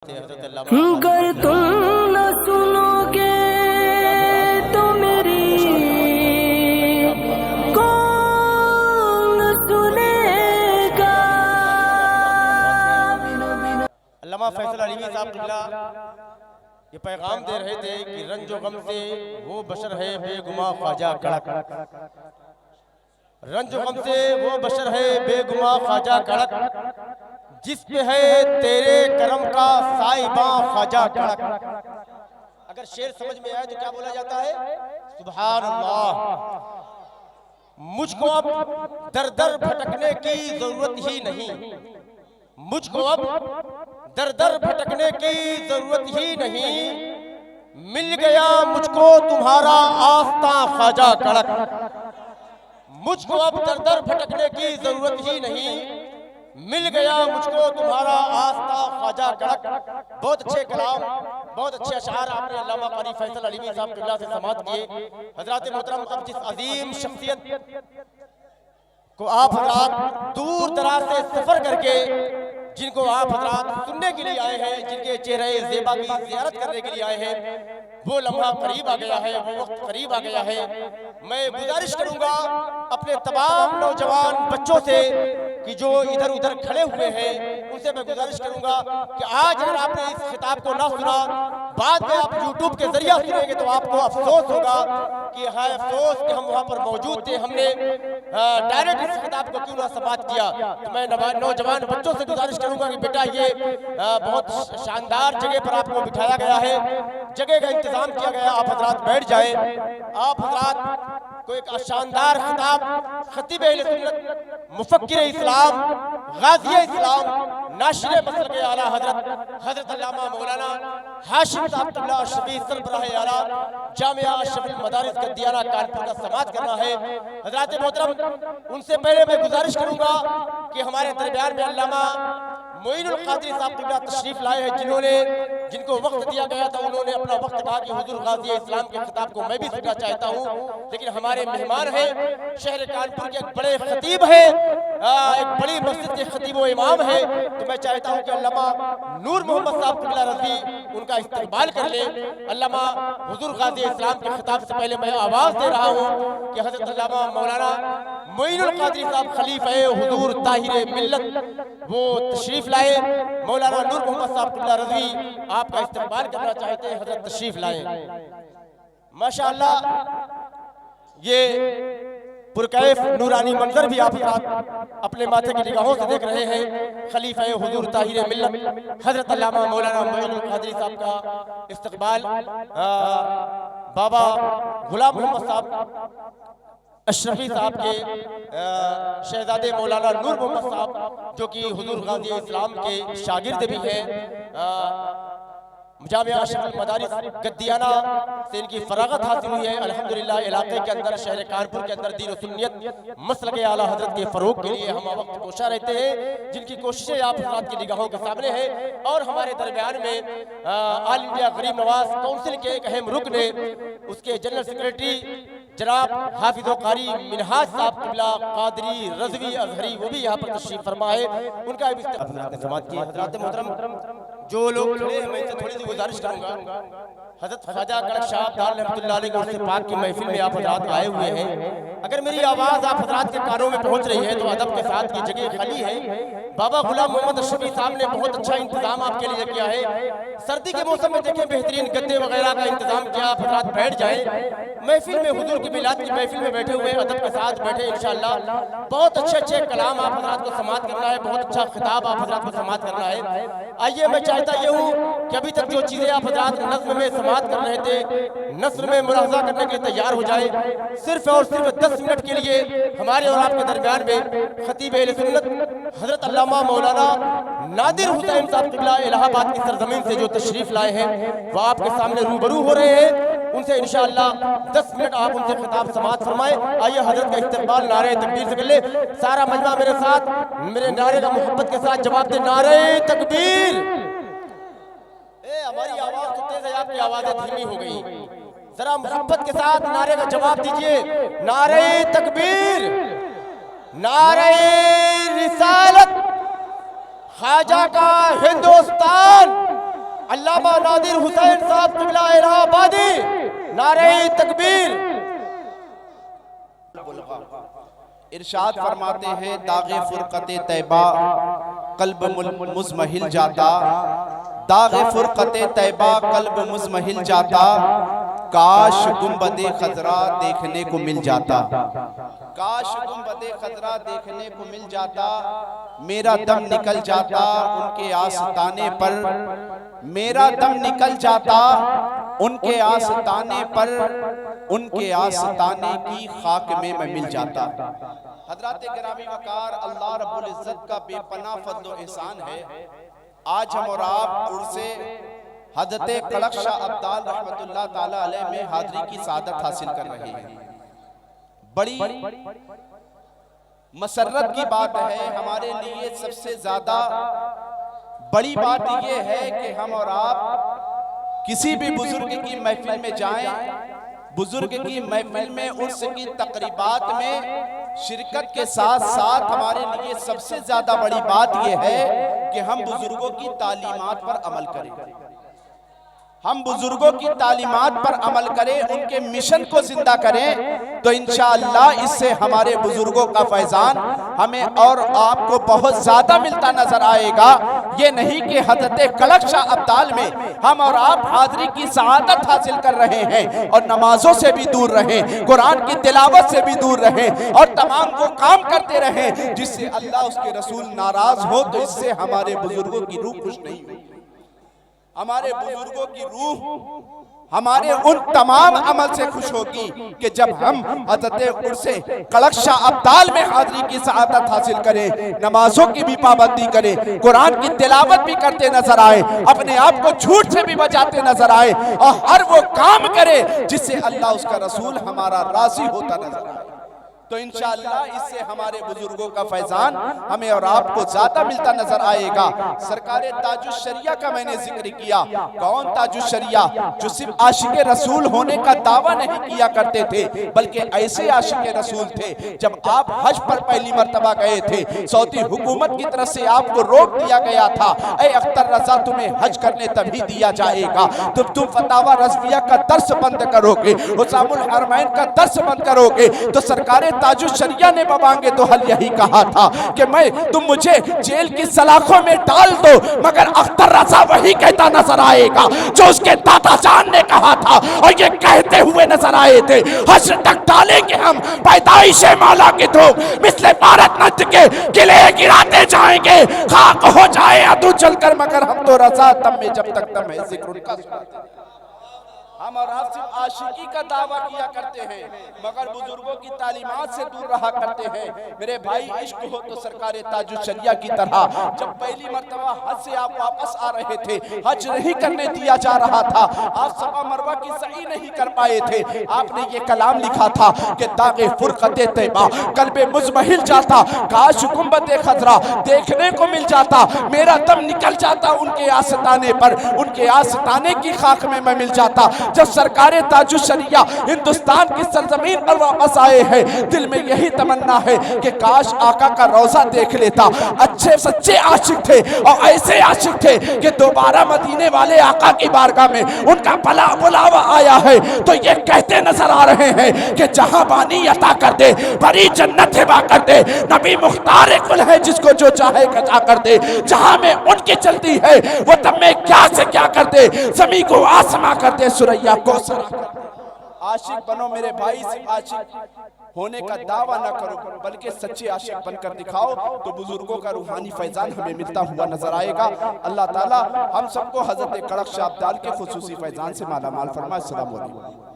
گر تم نہ سنو گے تو میری کون سنے گا۔ علامہ فیصل علیوی صاحب قبلہ یہ پیغام دے رہے تھے کہ رنج و غم سے وہ بشر ہے بے گماں خواجہ کڑک، رنج و غم سے وہ بشر ہے بے گماں خواجہ کڑک، جس پہ ہے تیرے کرم کا سائباں خواجہ کڑک۔ اگر شعر سمجھ میں آئے تو کیا بولا جاتا ہے؟ سبحان اللہ، مجھ کو اب در در بھٹکنے کی ضرورت ہی نہیں، مجھ کو اب در در بھٹکنے کی ضرورت ہی نہیں، مل گیا مجھ کو تمہارا آستاں خواجہ کڑک۔ مجھ کو اب در در بھٹکنے کی ضرورت ہی نہیں، مل گیا مجھ کو تمہارا آستاں خواجہ کڑک۔ بہت اچھے کلام، بہت اچھے اشعار آپ نے علامہ قاری فیصل علیوی صاحب قبلہ سے سماعت کیے۔ حضرات محترم، اب جس عظیم شخصیت کو آپ حضرات دور دراز سے سفر کر کے، جن کو آپ حضرات سننے کے لیے آئے ہیں، جن کے چہرے زیبا کی زیارت کرنے کے لیے آئے ہیں، وہ لمحہ قریب آ گیا ہے، وہ وقت قریب آ گیا ہے۔ میں گزارش کروں گا اپنے تمام نوجوان بچوں سے کہ جو ادھر ادھر کھڑے ہوئے ہیں، ان سے میں گزارش کروں گا کہ آج اگر آپ نے اس خطاب کو نہ سنا، بعد میں آپ یوٹیوب کے ذریعہ سنیں گے تو آپ کو افسوس ہوگا کہ ہائے افسوس کہ ہم وہاں پر موجود تھے، ہم نے ڈائریکٹ اس خطاب کو کیوں نہ سماعت کیا۔ تو میں نوجوان بچوں سے گزارش کروں گا کہ بیٹا یہ بہت شاندار جگہ پر آپ کو بٹھایا گیا ہے، جگہ کا انتظام کیا گیا، آپ حضرات بیٹھ جائیں۔ آپ حضرات کو ایک شاندار خطاب خطیب اہل سنت، مفکر اسلام، غازی اسلام، ناشر مسلک اعلیٰ حضرت علامہ مولانا ہاشم صاحب قبلہ شفیع سربراہ اعلیٰ جامعہ اشرف المدارس قدیانہ کانپور کا سماعت کرنا ہے۔ حضرات محترم، ان سے پہلے میں گزارش کروں گا کہ ہمارے درمیان میں علامہ معین القادری صاحب قبلہ تشریف لائے ہیں، جن کو وقت دیا گیا تھا، انہوں نے اپنا وقت کہا کہ حضور غازی اسلام کے خطاب کو میں بھی سننا چاہتا ہوں، لیکن ہمارے مہمان ہیں، شہر کانپور کے ایک بڑے خطیب ہیں، ایک بڑی مسجد کے خطیب و امام ہیں، تو میں چاہتا ہوں کہ علامہ نور محمد صاحب قبلہ رضوی ان کا استقبال کر لیں۔ علامہ حضور غازی اسلام کے خطاب سے پہلے میں آواز دے رہا ہوں کہ حضرت علامہ مولانا معین القادری صاحب خلیفہ حضور طاہر ملت وہ تشریف لائے۔ مولانا نور محمد صاحب قبلہ رضوی آپ کا استقبال کرنا چاہتے ہیں، حضرت تشریف لائیں۔ ماشاءاللہ یہ پرکیف نورانی منظر بھی آپ اپنے ماتھے کی نگاہوں سے دیکھ رہے ہیں۔ خلیفہ حضور طاہر ملت حضرت علامہ مولانا معین القادری صاحب کا استقبال بابا غلام محمد صاحب اشرفی صاحب کے شہزادے مولانا نور محمد صاحب جو کہ حضور غازی اسلام کے شاگرد بھی ہیں، جامعہ اشرف المدارس قدیانہ سے ان کی فراغت حاصل ہوئی ہے۔ الحمدللہ علاقے کے اندر، شہر کانپور کے اندر دین و سنیت مسلک اعلیٰ حضرت کے فروغ کے لیے ہم وقت کوشاں رہتے ہیں، جن کی کوششیں آپ حضرات کی نگاہوں کے سامنے ہیں۔ اور ہمارے درمیان میں آل انڈیا غریب نواز کونسل کے ایک اہم رکن نے، اس کے جنرل سیکریٹری جناب حافظ و قاری منہاج صاحب قبلہ قادری رضوی ازہری، وہ بھی یہاں پر تشریف فرما ہے، ان کا بھی استقبال سماعت کی۔ حضرات محترم، جو لوگ کھڑے ہیں میں ان سے تھوڑی سی گزارش کروں گا، حضرت خواجہ کڑک شاہ دار رحمۃ اللہ علیہ کے پاک کی محفل میں آپ حضرات آئے ہوئے ہیں۔ اگر میری آواز آپ حضرات کے کانوں میں پہنچ رہی ہے تو ادب کے ساتھ یہ جگہ خالی ہے۔ بابا غلام محمد اشرفی صاحب نے بہت اچھا انتظام آپ کے لیے کیا ہے، سردی کے موسم میں دیکھیں بہترین گدے وغیرہ کا انتظام کیا، آپ حضرات بیٹھ جائیں۔ محفل میں حضور کی میلاد کی محفل میں بیٹھے ہوئے ادب کے ساتھ بیٹھے، انشاءاللہ بہت اچھے کلام آپ حضرات کو سماعت کرنا ہے، بہت اچھا خطاب آپ حضرات کو سماعت کرنا ہے۔ آئیے، میں چاہتا یہ ہوں کہ ابھی تک جو چیزیں آپ حضرات نظم میں سماعت کر رہے تھے، نثر میں ملاحظہ کرنے کے لیے تیار ہو جائے۔ صرف اور صرف 10 منٹ کے لیے ہمارے اور آپ کے درمیان میں خطیب اہل سنت حضرت علامہ مولانا نادر حسین صاحب قبلہ الہ آباد کی سرزمین سے جو تشریف لائے ہیں، وہ آپ کے سامنے روبرو ہو رہے ہیں۔ ان سے انشاءاللہ 10 منٹ آپ ان سے خطاب سماعت فرمائیں۔ آئیے حضرت کا استقبال نعرہ تکبیر سے کر لے۔ سارا مجمع میرے ساتھ میرے نعرے کا محبت کے ساتھ جواب دے، نعرہ تکبیر۔ ہماری آواز تو تیز ہے، آپ کی آوازیں دھیمی ہو گئی، ذرا محبت کے ساتھ نعرے کا جواب دیجئے، نعرہ تکبیر، نعرہ رسالت، خواجہ کا ہندوستان علامہ نادر حسین صاحب قبلہ الہ آبادی، نعرہ تکبیر۔ ارشاد فرماتے ہیں داغ فرقت طیبہ قلب مزمحل جاتا، داغ فرقت طیبہ قلب مزمحل جاتا، کاش گنبد خضرا دیکھنے کو مل جاتا، کاش گنبد خضرا دیکھنے کو مل جاتا، میرا دم نکل جاتا ان کے آستانے پر، میرا دم نکل جاتا ان کے آستانے پر، ان کے آستانے کی خاک میں میں مل جاتا۔ حضرات گرامی وقار، اللہ رب العزت کا بے پناہ فضل و احسان ہے، آج ہم اور آپ عرصے حضرت کڑک شاہ ابدال رحمت اللہ تعالی علیہ میں حاضری کی سعادت حاصل کر رہے ہیں۔ بڑی مسرت کی بات ہے، ہمارے لیے سب سے زیادہ بڑی بات یہ ہے کہ ہم اور آپ کسی بھی بزرگ کی محفل میں جائیں، بزرگ کی محفل میں عرس کی تقریبات میں شرکت کے ساتھ ساتھ ہمارے لیے سب سے زیادہ بڑی بات یہ ہے کہ ہم بزرگوں کی تعلیمات پر عمل کریں، ہم بزرگوں کی تعلیمات پر عمل کریں، ان کے مشن کو زندہ کریں، تو انشاءاللہ اس سے ہمارے بزرگوں کا فیضان ہمیں اور آپ کو بہت زیادہ ملتا نظر آئے گا۔ یہ نہیں کہ حضرت کڑک شاہ ابدال میں ہم اور آپ حاضری کی سعادت حاصل کر رہے ہیں اور نمازوں سے بھی دور رہیں، قرآن کی تلاوت سے بھی دور رہیں اور تمام وہ کام کرتے رہیں جس سے اللہ اس کے رسول ناراض ہو، تو اس سے ہمارے بزرگوں کی روح خوش نہیں ہوئی۔ ہمارے بزرگوں کی روح ہمارے ان تمام عمل سے خوش ہوگی کہ جب ہم حضرت عرس کڑک شاہ ابدال میں حاضری کی سعادت حاصل کریں، نمازوں کی بھی پابندی کریں، قرآن کی تلاوت بھی کرتے نظر آئیں، اپنے آپ کو جھوٹ سے بھی بچاتے نظر آئیں اور ہر وہ کام کرے جس سے اللہ اس کا رسول ہمارا راضی ہوتا نظر آئے، تو انشاءاللہ اس سے ہمارے بزرگوں کا فیضان ہمیں اور آپ کو زیادہ ملتا نظر آئے گا۔ سرکار تاج الشریعہ کا میں نے ذکر کیا، کون تاج الشریعہ؟ جو صرف عاشق رسول ہونے کا دعویٰ نہیں کیا کرتے تھے بلکہ ایسے عاشق رسول تھے، جب آپ حج پر پہلی مرتبہ گئے تھے سعودی حکومت کی طرف سے آپ کو روک دیا گیا تھا، اے اختر رضا تمہیں حج کرنے تبھی دیا جائے گا جب تم فتاوی رضویہ کا درس بند کرو گے، حسام الحرمین کا درس بند کرو گے، تو سرکار تاج الشریعہ نے ببانگے تو حل یہی کہا تھا کہ تم مجھے جیل کی سلاخوں میں ڈال دو، مگر اختر رضا وہی کہتا نظر آئے گا جو اس کے دادا جان نے کہا تھا، اور یہ کہتے ہوئے نظر آئے تھے حشر تک ڈالیں گے ہم پیدائش مولا کی دھوپ، مثل بھارت نت کے قلعے گراتے جائیں گے، خاک ہو جائے عدو چل کر، مگر ہم تو رضا تم میں جب تک تم ہے ذکر ان کا سناتے ہیں۔ ہم اور آپ صرف عاشقی کا دعویٰ کیا کرتے ہیں مگر بزرگوں کی تعلیمات سے دور رہا کرتے ہیں۔ میرے بھائی، عشق ہو تو سرکار تاج الشریعہ کی طرح جب پہلی مرتبہ حج سے آپ واپس آ رہے تھے، حج نہیں کرنے دیا جا رہا تھا، آپ صفا مروہ کی سعی نہیں کر پائے تھے، آپ نے یہ کلام لکھا تھا کہ داغ فرقت طیبہ قلب مزمحل جاتا، کاش گنبد خضرا دیکھنے کو مل جاتا، میرا دم نکل جاتا ان کے آستانے پر، ان کے آستانے کی خاک میں میں مل جاتا۔ جب سرکار تاج الشریعہ ہندوستان کی سرزمین پر واپس آئے ہیں، دل میں یہی تمنا ہے کہ کاش آقا کا روضہ دیکھ لیتا۔ اچھے سچے عاشق تھے اور ایسے عاشق تھے کہ دوبارہ مدینے والے آقا کی بارگاہ میں ان کا بلاوا آیا ہے تو یہ کہتے نظر آ رہے ہیں کہ جہاں بانی عطا کر دے، بڑی جنت ہبا کر دے، نبی مختار کل ہے جس کو جو چاہے کچا کر دے، جہاں میں ان کی چلتی ہے وہ تب میں کیا سے کیا کر دے، زمین کو آسما کر دے، سوریا کو سرا کر دے۔ عاشق بنو میرے بھائی، صرف عاشق ہونے کا دعویٰ نہ کرو بلکہ سچے عاشق بن کر دکھاؤ، تو بزرگوں کا روحانی فیضان ہمیں ملتا ہوا نظر آئے گا۔ اللہ تعالی ہم سب کو حضرت کڑک شاہ ابدال کے خصوصی فیضان سے مالا مال فرمائے۔ السلام علیکم۔